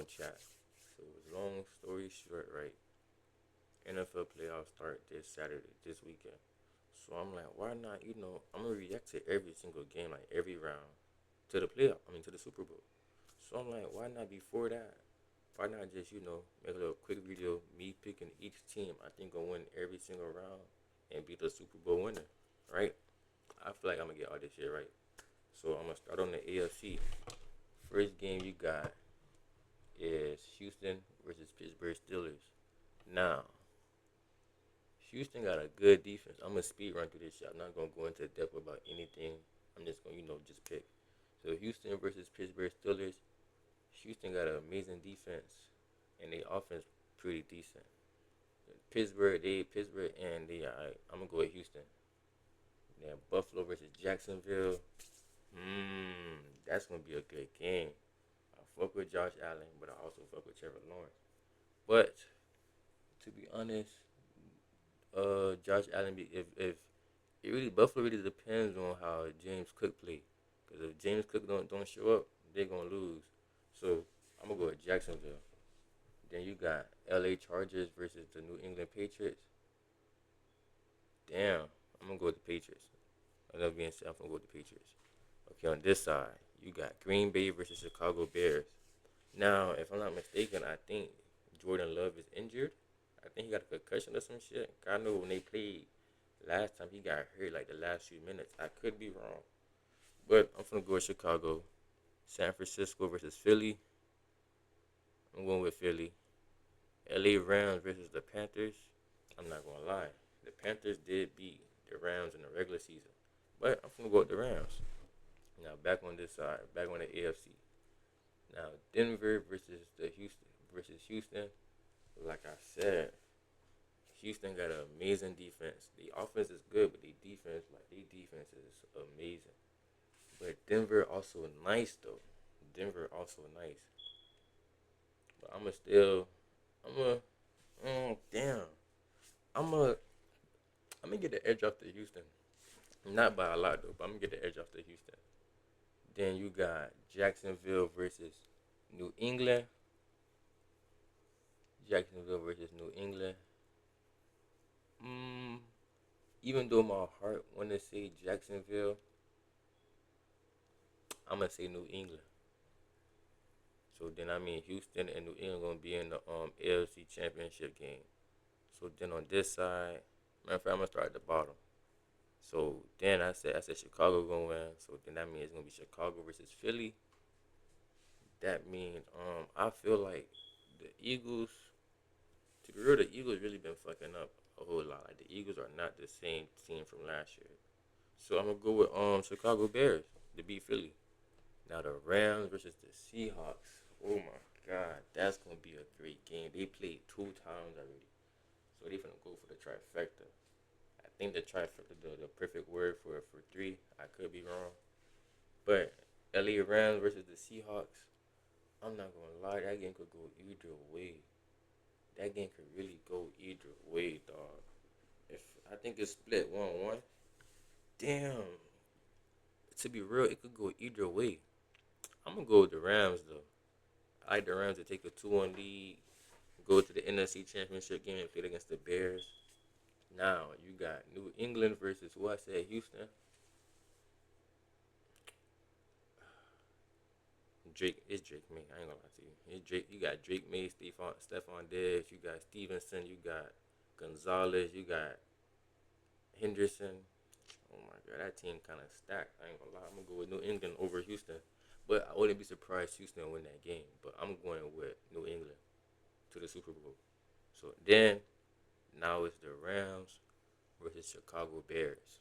chat. So, long story short, right? NFL playoffs start this Saturday, this weekend. So I'm like, why not? I'm gonna react to every single game, like every round, to the playoff. I mean, to the Super Bowl. So I'm like, why not before that? Why not just make a little quick video, me picking each team I think gonna win every single round and be the Super Bowl winner, right? I feel like I'm gonna get all this shit right. So I'm gonna start on the AFC. First game you got is Houston versus Pittsburgh Steelers. Now, Houston got a good defense. I'm gonna speed run through this shit. I'm not gonna go into depth about anything. I'm just gonna, just pick. So Houston versus Pittsburgh Steelers. Houston got an amazing defense, and they offense pretty decent. Pittsburgh and they. I'm gonna go with Houston. Then Buffalo versus Jacksonville. That's gonna be a good game. I fuck with Josh Allen, but I also fuck with Trevor Lawrence. But to be honest, Josh Allen, if it really Buffalo really depends on how James Cook play. Because if James Cook don't show up, they're gonna lose. So I'm gonna go with Jacksonville. Then you got L.A. Chargers versus the New England Patriots. Damn, I'm gonna go with the Patriots. Another being said, I'm gonna go with the Patriots. Okay, on this side, you got Green Bay versus Chicago Bears. Now, if I'm not mistaken, I think Jordan Love is injured. I think he got a concussion or some shit. I know when they played last time, he got hurt like the last few minutes. I could be wrong, but I'm gonna go with Chicago. San Francisco versus Philly. I'm going with Philly. LA Rams versus the Panthers. I'm not gonna lie. The Panthers did beat the Rams in the regular season. But I'm gonna go with the Rams. Now back on this side, back on the AFC. Now Denver versus Houston. Like I said, Houston got an amazing defense. The offense is good, but the defense is amazing. But Denver also nice though. Denver also nice. But I'm a, damn. I'm a, I'm gonna get the edge off to Houston. Not by a lot though, but I'm gonna get the edge off to Houston. Then you got Jacksonville versus New England. Jacksonville versus New England. Mm, Even though my heart want to say Jacksonville, I'm gonna say New England. So then I mean Houston and New England gonna be in the AFC Championship game. So then on this side, matter of fact, I'm gonna start at the bottom. So then I said Chicago gonna win. So then that means it's gonna be Chicago versus Philly. That means I feel like the Eagles. To be real, the Eagles really been fucking up a whole lot. Like the Eagles are not the same team from last year. So I'm gonna go with Chicago Bears to beat Philly. Now the Rams versus the Seahawks. Oh my God, that's gonna be a great game. They played 2 times already, so they finna go for the trifecta. I think the trifecta, the perfect word for three. I could be wrong, but LA Rams versus the Seahawks. I'm not gonna lie, that game could go either way. That game could really go either way, dog. If I think it's split 1-1. Damn. To be real, it could go either way. I'm gonna go with the Rams though. I like the Rams to take a 2-1 lead, go to the NFC Championship game and play against the Bears. Now you got New England versus who I said Houston. Drake is Drake May. I ain't gonna lie to you. It's Drake. You got Drake May, Stephon Diggs. You got Stevenson. You got Gonzalez. You got Henderson. Oh my God, that team kind of stacked. I ain't gonna lie. I'm gonna go with New England over Houston, but I wouldn't be surprised Houston win that game. But I'm going with New England to the Super Bowl. So then now it's the Rams versus Chicago Bears.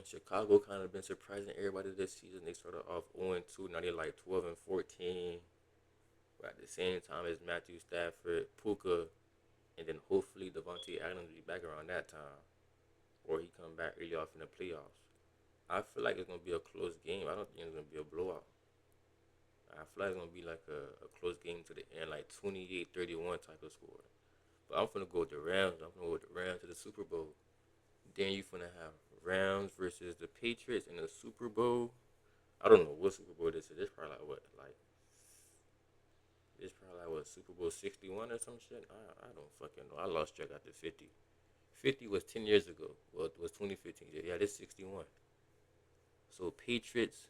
Chicago kind of been surprising everybody this season. They started off 0-2. Now they're like 12-14. But at the same time as Matthew Stafford, Puka, and then hopefully Devontae Adams will be back around that time, or he come back early off in the playoffs. I feel like it's gonna be a close game. I don't think it's gonna be a blowout. I feel like it's gonna be like a close game to the end, like 28-31 type of score. But I'm gonna go with the Rams. I'm gonna go with the Rams to the Super Bowl. Then you gonna have Rams versus the Patriots in the Super Bowl. I don't know what Super Bowl this is. It's probably like what, like go 61 or some shit. I don't fucking know. I lost track after 50. 50 was 10 years ago. Well, it was 2015. Yeah, this 61. So Patriots,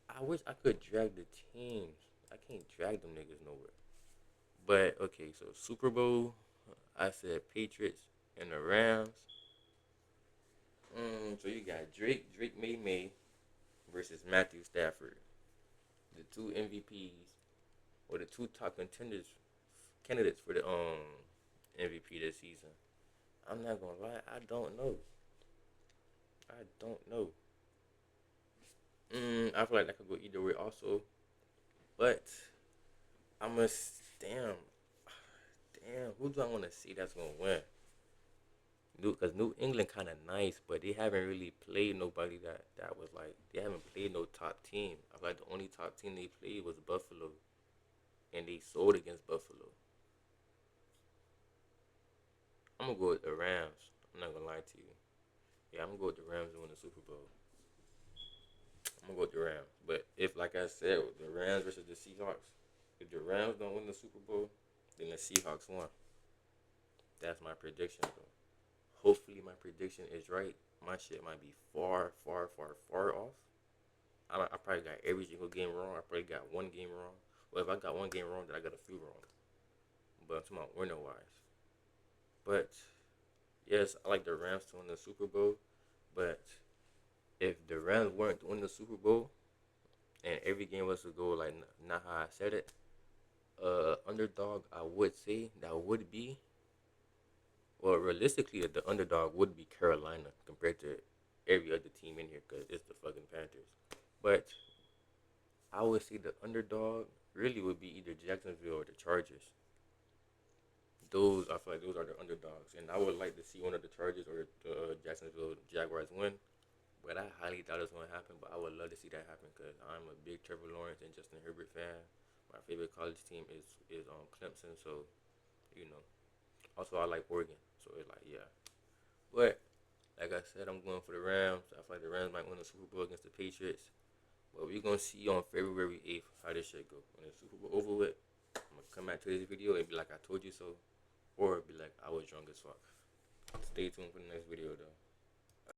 I wish I could drag the teams. I can't drag them niggas nowhere. But okay, so Super Bowl, I said Patriots and the Rams. So you got Drake May versus Matthew Stafford, the two MVPs or the two top candidates for the MVP this season. I'm not gonna lie, I don't know. I don't know. I feel like that could go either way also, but I'm a damn, damn. Who do I want to see that's gonna win? Because New England kind of nice, but they haven't really played nobody that was like they haven't played no top team. I feel like the only top team they played was Buffalo, and they sold against Buffalo. I'm gonna go with the Rams. I'm not gonna lie to you. Yeah, I'm gonna go with the Rams to win the Super Bowl. I'm gonna go with the Rams. But if, like I said, the Rams versus the Seahawks, if the Rams don't win the Super Bowl, then the Seahawks won. That's my prediction, though. Hopefully, my prediction is right. My shit might be far, far, far, far off. I probably got every single game wrong. I probably got one game wrong. Well, if I got one game wrong, then I got a few wrong. But I'm talking about winner wise. But yes, I like the Rams to win the Super Bowl. But if the Rams weren't to win the Super Bowl and every game was to go like not how I said it, underdog I would say that would be, well, realistically the underdog would be Carolina compared to every other team in here because it's the fucking Panthers. But I would say the underdog really would be either Jacksonville or the Chargers. Those I feel like those are the underdogs, and I would like to see one of the Chargers or the Jacksonville Jaguars win. But I highly doubt it's gonna happen. But I would love to see that happen because I'm a big Trevor Lawrence and Justin Herbert fan. My favorite college team is Clemson, so you know. Also, I like Oregon, so it's like yeah. But like I said, I'm going for the Rams. I feel like the Rams might win the Super Bowl against the Patriots. But we're gonna see on February 8th how this shit go. When the Super Bowl over with, I'm gonna come back to this video and be like I told you so, or be like I was drunk as fuck. Stay tuned for the next video though.